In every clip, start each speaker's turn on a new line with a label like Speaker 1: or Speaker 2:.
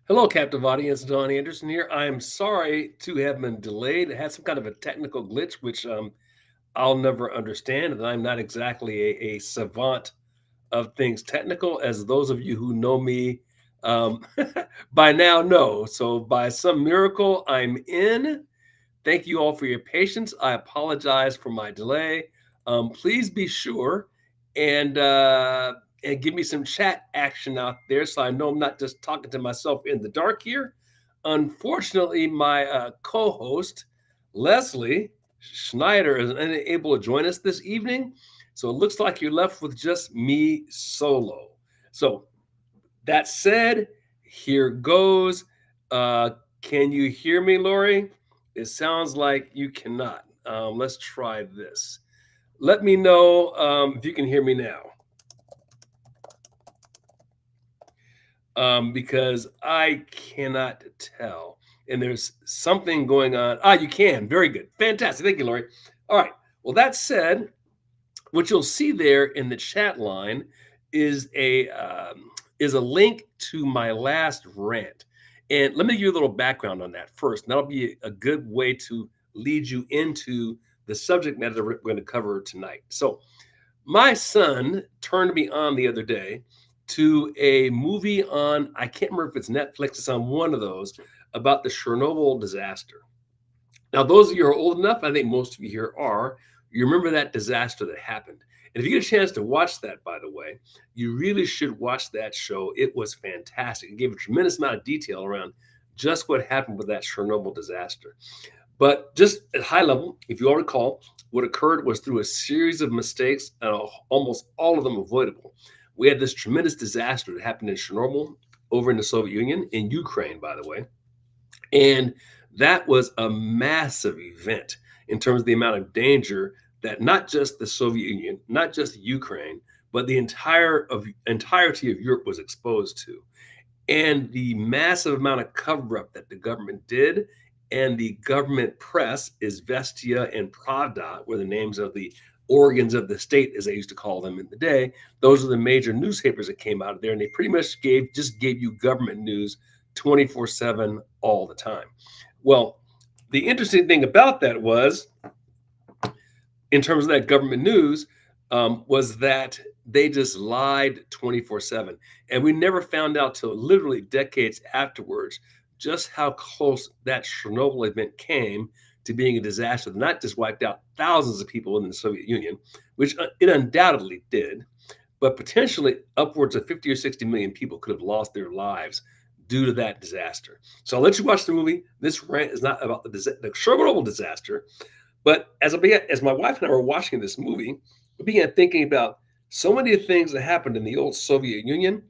Speaker 1: Hello, captive audience. Don Anderson here. I am sorry to have been delayed. It had some kind of a technical glitch, which I'll never understand. And I'm not exactly a savant of things technical, as those of you who know me um, by now know. So, by some miracle, I'm in. Thank you all for your patience. I apologize for my delay. Please be sure and uh, and give me some chat action out there, so I know I'm not just talking to myself in the dark here. Unfortunately, my co-host Leslie Schneider is unable to join us this evening, so it looks like you're left with just me solo. So that said, here goes. Uh, can you hear me, Lori? It sounds like you cannot. Let's try this. Let me know if you can hear me now, because I cannot tell. And there's something going on. Ah, you can. Very good. Fantastic. Thank you, Lori. All right. Well, that said, what you'll see there in the chat line is a link to my last rant. And let me give you a little background on that first. And that'll be a good way to lead you into the subject matter that we're going to cover tonight. So, my son turned me on the other day to a movie on, I can't remember if it's Netflix, it's on one of those, about the Chernobyl disaster. Now, those of you who are old enough, I think most of you here are, you remember that disaster that happened. And if you get a chance to watch that, by the way, you really should watch that show. It was fantastic. It gave a tremendous amount of detail around just what happened with that Chernobyl disaster. But just at high level, if you all recall, what occurred was through a series of mistakes, and almost all of them avoidable. We had this tremendous disaster that happened in Chernobyl, over in the Soviet Union, in Ukraine, by the way. And that was a massive event in terms of the amount of danger that not just the Soviet Union, not just Ukraine, but the entirety of Europe was exposed to. And the massive amount of cover up that the government did, and the government press, Izvestia and Pravda, were the names of the organs of the state, as they used to call them in the day. Those are the major newspapers that came out of there, and they pretty much gave you government news 24/7 all the time. Well, the interesting thing about that was, in terms of that government news, was that they just lied 24/7. And we never found out till literally decades afterwards just how close that Chernobyl event came to being a disaster that not just wiped out thousands of people in the Soviet Union, which it undoubtedly did, but potentially upwards of 50 or 60 million people could have lost their lives due to that disaster. So I'll let you watch the movie. This rant is not about the Chernobyl disaster, but as my wife and I were watching this movie, we began thinking about so many things that happened in the old Soviet Union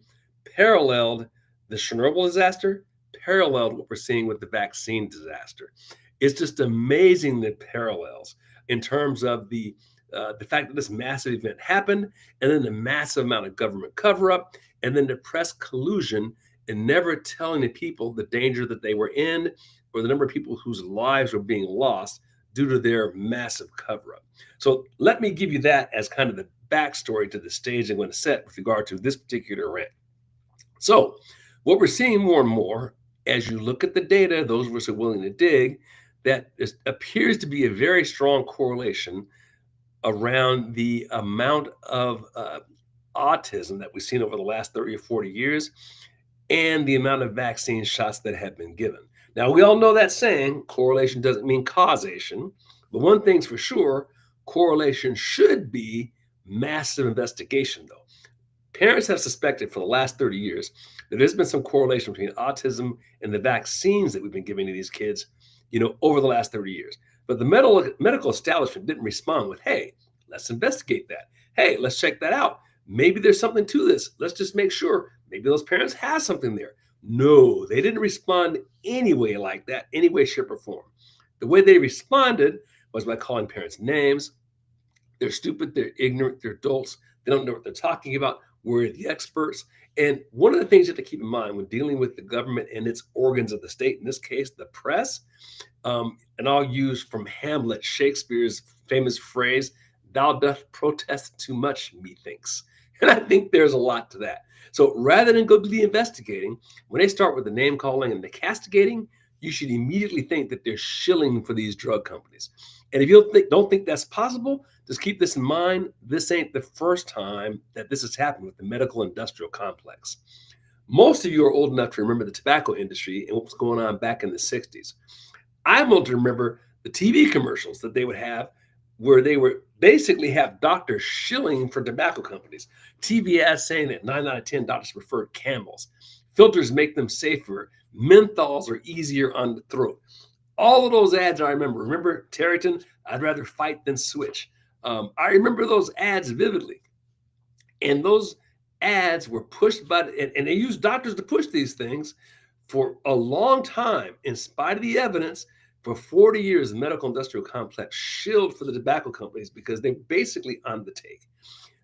Speaker 1: paralleled the Chernobyl disaster, paralleled what we're seeing with the vaccine disaster. It's just amazing the parallels in terms of the fact that this massive event happened, and then the massive amount of government cover up, and then the press collusion and never telling the people the danger that they were in, or the number of people whose lives were being lost due to their massive cover up. So let me give you that as kind of the backstory to the stage I'm going to set with regard to this particular rant. So, what we're seeing more and more as you look at the data, those of us who are willing to dig, that appears to be a very strong correlation around the amount of autism that we've seen over the last 30 or 40 years, and the amount of vaccine shots that have been given. Now, we all know that saying, correlation doesn't mean causation, but one thing's for sure, correlation should be massive investigation, though. Parents have suspected for the last 30 years that there's been some correlation between autism and the vaccines that we've been giving to these kids, over the last 30 years. But the medical establishment didn't respond with, hey, let's investigate that. Hey, let's check that out. Maybe there's something to this. Let's just make sure. Maybe those parents have something there. No, they didn't respond anyway like that, any way, shape, or form. The way they responded was by calling parents names. They're stupid, they're ignorant, they're adults, they don't know what they're talking about. We're the experts. And one of the things you have to keep in mind when dealing with the government and its organs of the state, in this case, the press, and I'll use from Hamlet, Shakespeare's famous phrase, thou doth protest too much, methinks. And I think there's a lot to that. So rather than go do the investigating, when they start with the name calling and the castigating, you should immediately think that they're shilling for these drug companies. And if you don't think that's possible, just keep this in mind. This ain't the first time that this has happened with the medical industrial complex. Most of you are old enough to remember the tobacco industry and what was going on back in the 60s. I'm old to remember the TV commercials that they would have where they were basically have doctors shilling for tobacco companies. TV ads saying that 9 out of 10 doctors prefer Camels. Filters make them safer. Menthols are easier on the throat. All of those ads I remember. Remember Territon? I'd rather fight than switch. I remember those ads vividly. And those ads were pushed by, and they used doctors to push these things for a long time, in spite of the evidence. For 40 years, the medical industrial complex shilled for the tobacco companies because they're basically on the take.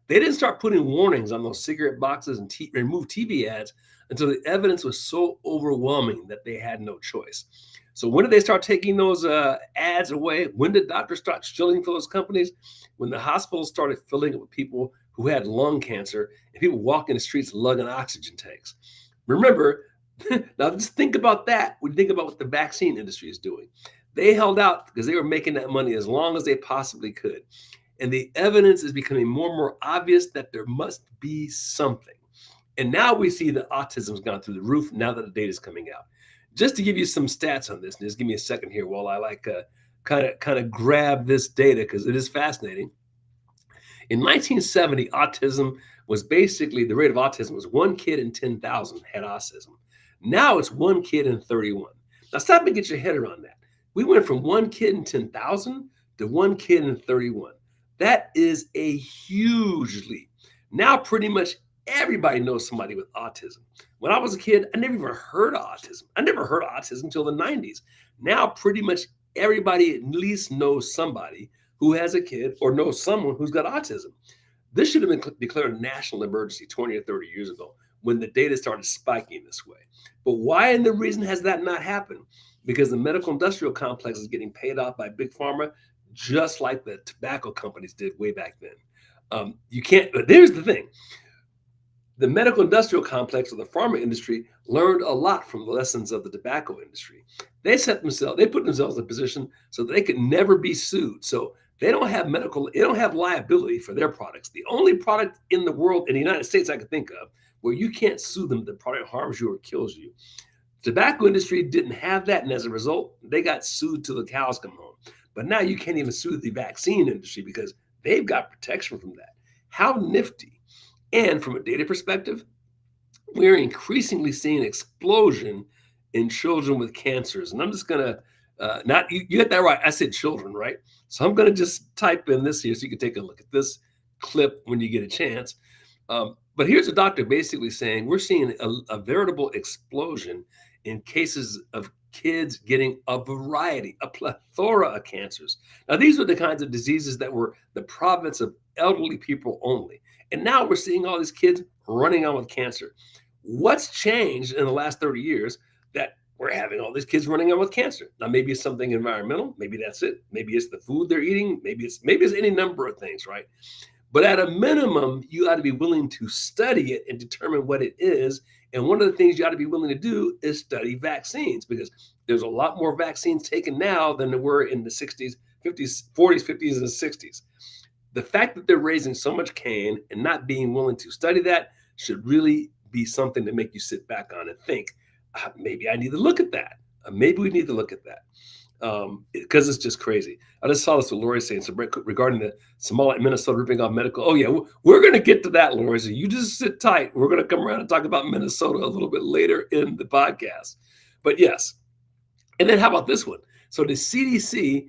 Speaker 1: They didn't start putting warnings on those cigarette boxes and remove TV ads until the evidence was so overwhelming that they had no choice. So when did they start taking those ads away? When did doctors start shilling for those companies? When the hospitals started filling it with people who had lung cancer and people walking the streets lugging oxygen tanks. Remember, now just think about that when you think about what the vaccine industry is doing. They held out because they were making that money as long as they possibly could. And the evidence is becoming more and more obvious that there must be something. And now we see that autism's gone through the roof now that the data is coming out. Just to give you some stats on this, and just give me a second here while I kind of grab this data because it is fascinating. In 1970, autism was basically the rate of autism was 1 kid in 10,000 had autism. Now it's 1 kid in 31. Now stop and get your head around that. We went from 1 kid in 10,000 to 1 kid in 31. That is a huge leap. Now pretty much everybody knows somebody with autism. When I was a kid, I never even heard of autism. I never heard of autism until the 90s. Now pretty much everybody at least knows somebody who has a kid or knows someone who's got autism. This should have been declared a national emergency 20 or 30 years ago when the data started spiking this way. But why and the reason has that not happened? Because the medical industrial complex is getting paid off by big pharma, just like the tobacco companies did way back then. You can't, but there's the thing. The medical industrial complex or the pharma industry learned a lot from the lessons of the tobacco industry. They put themselves in a position so that they could never be sued. So they don't have liability for their products. The only product in the world, in the United States I can think of, where you can't sue them, the product harms you or kills you. The tobacco industry didn't have that, and as a result, they got sued till the cows come home. But now you can't even sue the vaccine industry because they've got protection from that. How nifty. And from a data perspective, we're increasingly seeing an explosion in children with cancers. And I'm just going to, not you get that right. I said children, right? So I'm going to just type in this here so you can take a look at this clip when you get a chance. But here's a doctor basically saying we're seeing a veritable explosion in cases of kids getting a plethora of cancers. Now, these were the kinds of diseases that were the province of elderly people only. And now we're seeing all these kids running on with cancer. What's changed in the last 30 years that we're having all these kids running on with cancer? Now, maybe it's something environmental. Maybe that's it. Maybe it's the food they're eating. Maybe it's any number of things, right? But at a minimum, you ought to be willing to study it and determine what it is. And one of the things you ought to be willing to do is study vaccines, because there's a lot more vaccines taken now than there were in the 60s, 50s, 40s, 50s, and 60s. The fact that they're raising so much cane and not being willing to study that should really be something to make you sit back on and think, maybe I need to look at that. Maybe we need to look at that. Because it's just crazy. I just saw this with Lori saying regarding the Somali, Minnesota ripping off medical. Oh yeah, we're going to get to that, Lori. So you just sit tight. We're going to come around and talk about Minnesota a little bit later in the podcast. But yes, and then how about this one? So the CDC,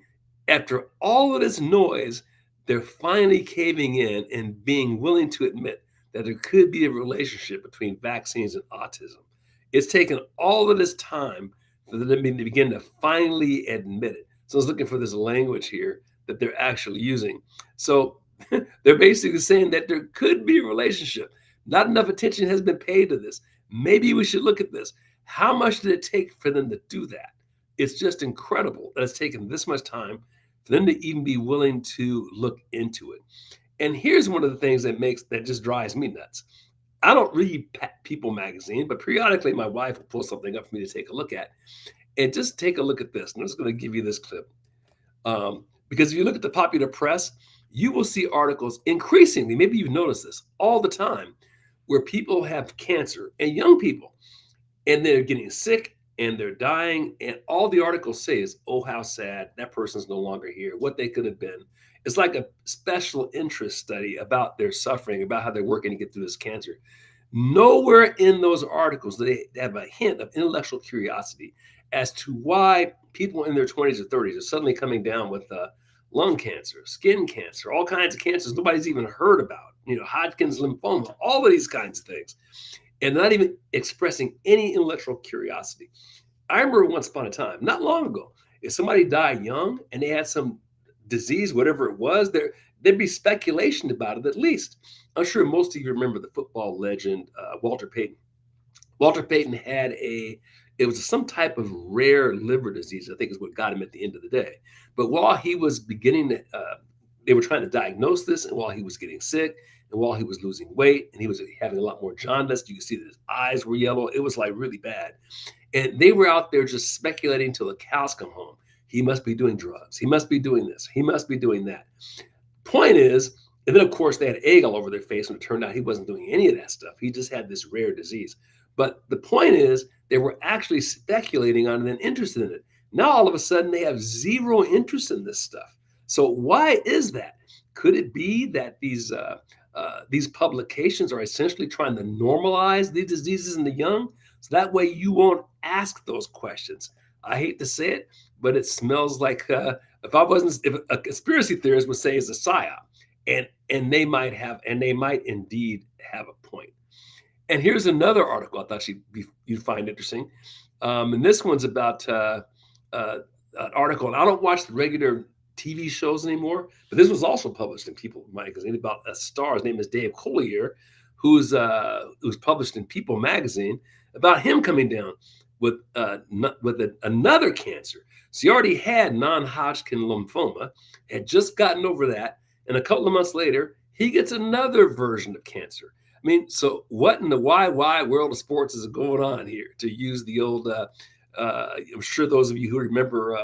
Speaker 1: after all of this noise, they're finally caving in and being willing to admit that there could be a relationship between vaccines and autism. It's taken all of this time for them to begin to finally admit it. So I was looking for this language here that they're actually using. So they're basically saying that there could be a relationship. Not enough attention has been paid to this. Maybe we should look at this. How much did it take for them to do that? It's just incredible that it's taken this much time for them to even be willing to look into it. And here's one of the things that just drives me nuts. I don't read People magazine, but periodically my wife will pull something up for me to take a look at. And just take a look at this. I'm just going to give you this clip. Because if you look at the popular press, you will see articles increasingly, maybe you've noticed this all the time, where people have cancer and young people, and they're getting sick and they're dying. And all the articles say is, oh, how sad, that person's no longer here, what they could have been. It's like a special interest study about their suffering, about how they're working to get through this cancer. Nowhere in those articles do they have a hint of intellectual curiosity as to why people in their 20s or 30s are suddenly coming down with lung cancer, skin cancer, all kinds of cancers nobody's even heard about, Hodgkin's lymphoma, all of these kinds of things, and not even expressing any intellectual curiosity. I remember once upon a time, not long ago, if somebody died young and they had some disease, whatever it was, there'd be speculation about it at least. I'm sure most of you remember the football legend Walter Payton. Walter Payton had it was some type of rare liver disease, I think is what got him at the end of the day. But while he was beginning to, they were trying to diagnose this, and while he was getting sick, and while he was losing weight, and he was having a lot more jaundice, you could see that his eyes were yellow. It was like really bad. And they were out there just speculating till the cows come home. He must be doing drugs. He must be doing this. He must be doing that. Point is, and then of course they had egg all over their face, and it turned out he wasn't doing any of that stuff. He just had this rare disease. But the point is, they were actually speculating on it and interested in it. Now all of a sudden they have zero interest in this stuff. So why is that? Could it be that these publications are essentially trying to normalize these diseases in the young, so that way you won't ask those questions? I hate to say it, but it smells like if a conspiracy theorist would say it's a psyop, and they might indeed have a point. And here's another article I thought you'd find interesting. And this one's about an article. And I don't watch the regular TV shows anymore, but this was also published in People magazine about a star. His name is Dave Collier, who's published in People magazine, about him coming down with another cancer. So he already had non-Hodgkin lymphoma, had just gotten over that, and a couple of months later, he gets another version of cancer. I mean, so what in the why world of sports is going on here? To use the old, I'm sure those of you who remember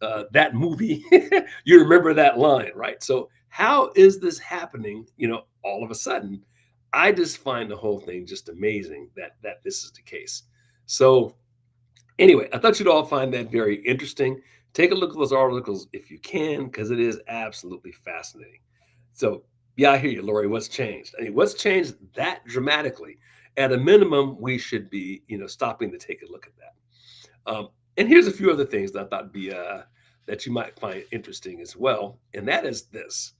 Speaker 1: that movie, you remember that line, right? So how is this happening? All of a sudden, I just find the whole thing just amazing that this is the case. So anyway, I thought you'd all find that very interesting. Take a look at those articles if you can, because it is absolutely fascinating. So yeah, I hear you, Lori. What's changed? I mean, what's changed that dramatically? At a minimum, we should be, stopping to take a look at that. And here's a few other things that I thought be that you might find interesting as well, and that is this.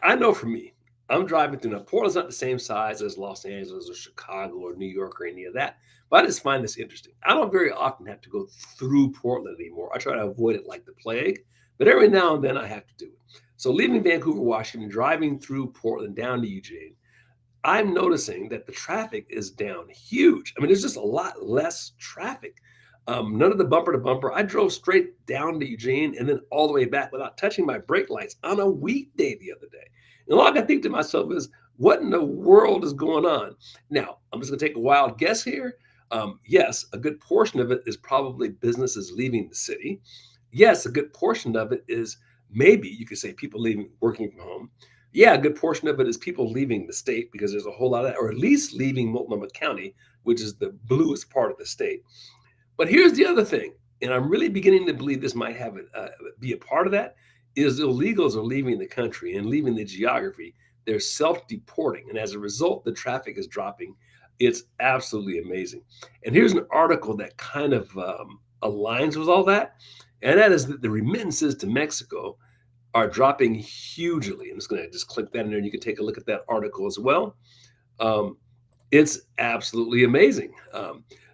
Speaker 1: I know for me, I'm driving through. Now, Portland's not the same size as Los Angeles or Chicago or New York or any of that, but I just find this interesting. I don't very often have to go through Portland anymore. I try to avoid it like the plague, but every now and then I have to do it. So leaving Vancouver, Washington, driving through Portland down to Eugene, I'm noticing that the traffic is down huge. I mean, there's just a lot less traffic. None of the bumper to bumper. I drove straight down to Eugene and then all the way back without touching my brake lights on a weekday the other day. And all I can think to myself is, what in the world is going on? Now, I'm just going to take a wild guess here. Yes, a good portion of it is probably businesses leaving the city. Yes, a good portion of it is maybe you could say people leaving, working from home. Yeah, a good portion of it is people leaving the state because there's a whole lot of that, or at least leaving Multnomah County, which is the bluest part of the state. But here's the other thing, and I'm really beginning to believe this might have be a part of that, is illegals are leaving the country and leaving the geography. They're self-deporting, and as a result, the traffic is dropping. It's absolutely amazing. And here's an article that kind of aligns with all that, and that is that the remittances to Mexico are dropping hugely. I'm just going to just click that in there, and you can take a look at that article as well. It's absolutely amazing.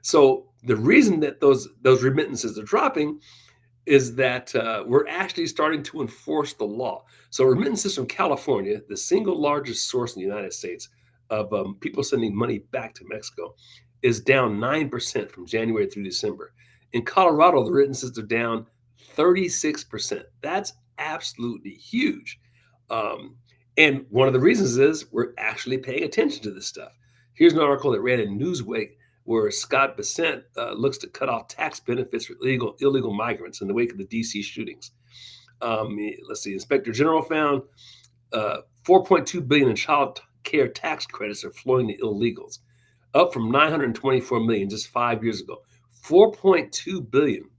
Speaker 1: So the reason that those remittances are dropping is that we're actually starting to enforce the law. So remittances from California, the single largest source in the United States of people sending money back to Mexico, is down 9% from January through December. In Colorado, the remittances are down 36%. That's absolutely huge. And one of the reasons is we're actually paying attention to this stuff. Here's an article that ran in Newsweek where Scott Bessent looks to cut off tax benefits for illegal migrants in the wake of the DC shootings. Let's see, Inspector General found 4.2 billion in child care tax credits are flowing to illegals, up from 924 million just 5 years ago. 4.2 billion.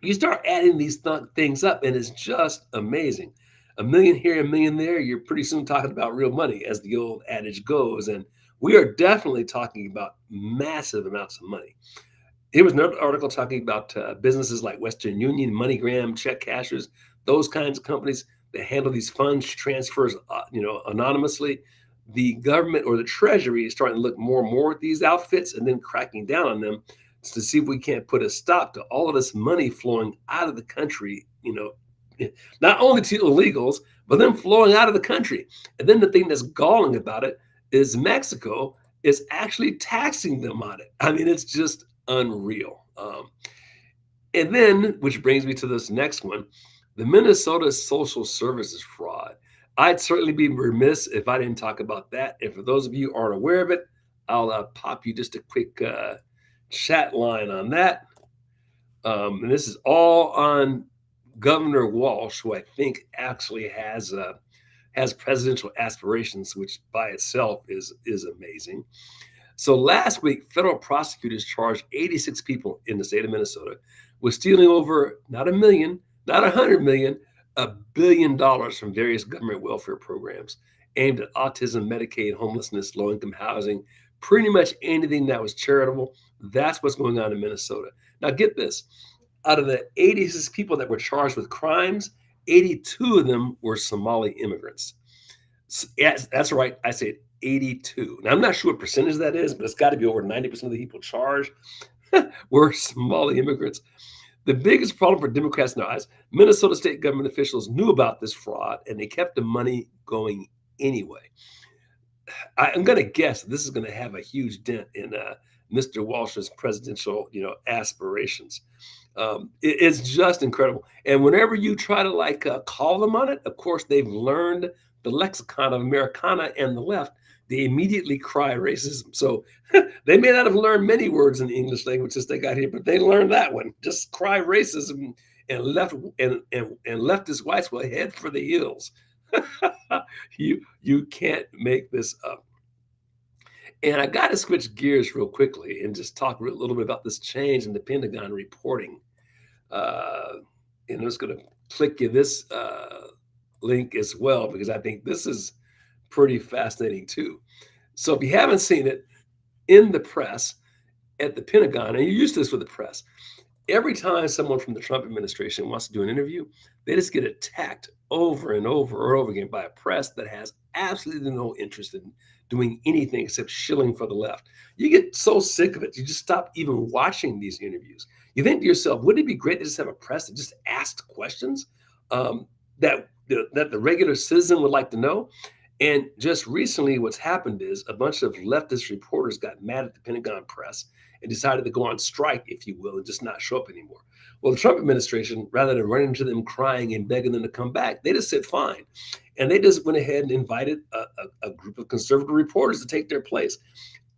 Speaker 1: You start adding these things up, and it's just amazing. A million here, a million there, you're pretty soon talking about real money, as the old adage goes. And we are definitely talking about massive amounts of money. Here was another article talking about businesses like Western Union, MoneyGram, check cashers, those kinds of companies that handle these funds transfers, anonymously. The government or the Treasury is starting to look more and more at these outfits and then cracking down on them to see if we can't put a stop to all of this money flowing out of the country. Not only to illegals, but then flowing out of the country. And then the thing that's galling about it is Mexico is actually taxing them on it. I mean, it's just unreal. And then, which brings me to this next one, the Minnesota social services fraud. I'd certainly be remiss if I didn't talk about that. And for those of you who aren't aware of it, I'll pop you just a quick chat line on that. And this is all on Governor Walsh, who I think actually has presidential aspirations, which by itself is amazing. So last week, federal prosecutors charged 86 people in the state of Minnesota with stealing over not a million, not 100 million, $1 billion from various government welfare programs aimed at autism, Medicaid, homelessness, low-income housing, pretty much anything that was charitable. That's what's going on in Minnesota. Now get this. Out of the 86 people that were charged with crimes, 82 of them were Somali immigrants. Yes, that's right. I said 82. Now, I'm not sure what percentage that is, but it's got to be over 90% of the people charged were Somali immigrants. The biggest problem for Democrats now is Minnesota state government officials knew about this fraud and they kept the money going anyway. I'm going to guess this is going to have a huge dent in Mr. Walsh's presidential, aspirations. It's just incredible. And whenever you try to call them on it, of course, they've learned the lexicon of Americana and the left. They immediately cry racism. So they may not have learned many words in the English language since they got here, but they learned that one. Just cry racism and leftist whites will head for the hills. You can't make this up. And I got to switch gears real quickly and just talk a little bit about this change in the Pentagon reporting. And I'm just going to click you this link as well, because I think this is pretty fascinating too. So if you haven't seen it, in the press at the Pentagon, and you're used to this with the press, every time someone from the Trump administration wants to do an interview, they just get attacked over and over and over again by a press that has absolutely no interest in doing anything except shilling for the left. You get so sick of it, you just stop even watching these interviews. You think to yourself, wouldn't it be great to just have a press that just asked questions that the regular citizen would like to know? And just recently, what's happened is a bunch of leftist reporters got mad at the Pentagon press and decided to go on strike, if you will, and just not show up anymore. Well, the Trump administration, rather than running to them crying and begging them to come back, they just said fine. And they just went ahead and invited a group of conservative reporters to take their place.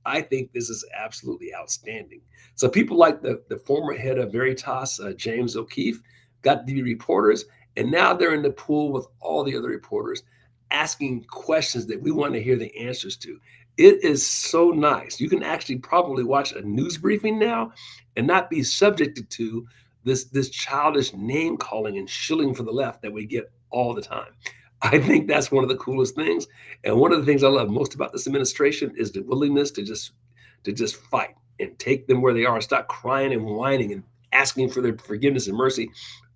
Speaker 1: I think this is absolutely outstanding. So people like the former head of Veritas, James O'Keefe, got to be reporters, and now they're in the pool with all the other reporters asking questions that we want to hear the answers to. It is so nice. You can actually probably watch a news briefing now and not be subjected to this childish name calling and shilling for the left that we get all the time. I think that's one of the coolest things. And one of the things I love most about this administration is the willingness to just fight and take them where they are and stop crying and whining and asking for their forgiveness and mercy.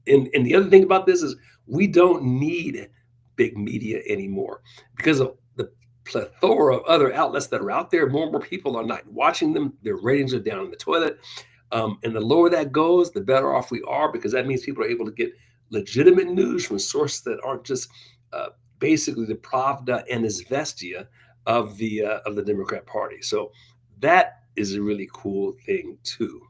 Speaker 1: And the other thing about this is we don't need big media anymore because of the plethora of other outlets that are out there. More and more people are not watching them. Their ratings are down in the toilet. And the lower that goes, the better off we are, because that means people are able to get legitimate news from sources that aren't just basically the Pravda and Izvestia of the Democrat Party. So that is a really cool thing too.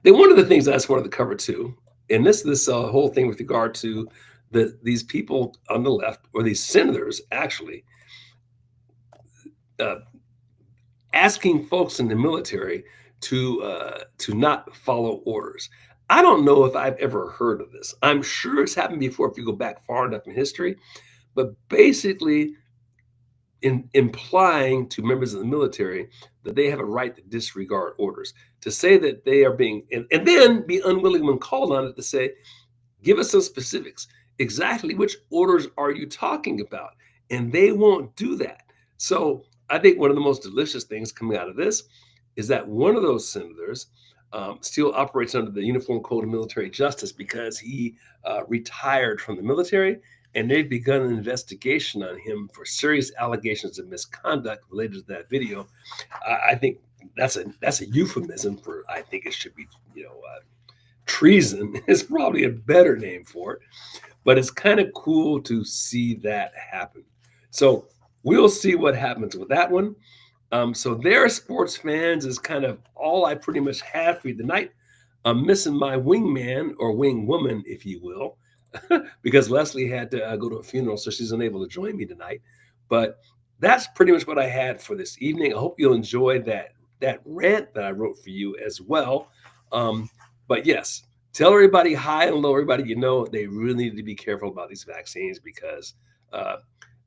Speaker 1: Then one of the things I just wanted to cover too, and this whole thing with regard to these people on the left, or these senators actually, uh, asking folks in the military to not follow orders. I don't know if I've ever heard of this. I'm sure it's happened before if you go back far enough in history, but basically implying to members of the military that they have a right to disregard orders, to say that they are being, and then be unwilling when called on it to say, give us some specifics. Exactly which orders are you talking about? And they won't do that. So I think one of the most delicious things coming out of this is that one of those senators still operates under the Uniform Code of Military Justice because he retired from the military, and they've begun an investigation on him for serious allegations of misconduct related to that video. I think that's a euphemism for, I think it should be, treason is probably a better name for it, but it's kind of cool to see that happen. So we'll see what happens with that one. So there, sports fans, is kind of all I pretty much have for you tonight. I'm missing my wingman, or wing woman, if you will, because Leslie had to go to a funeral, so she's unable to join me tonight. But that's pretty much what I had for this evening. I hope you'll enjoy that rant that I wrote for you as well. But yes, tell everybody high and low, everybody you know, they really need to be careful about these vaccines, because uh,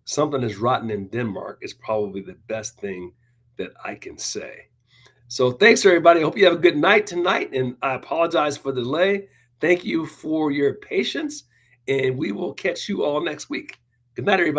Speaker 1: something is rotten in Denmark is probably the best thing that I can say. So thanks, everybody. I hope you have a good night tonight, and I apologize for the delay. Thank you for your patience, and we will catch you all next week. Good night, everybody.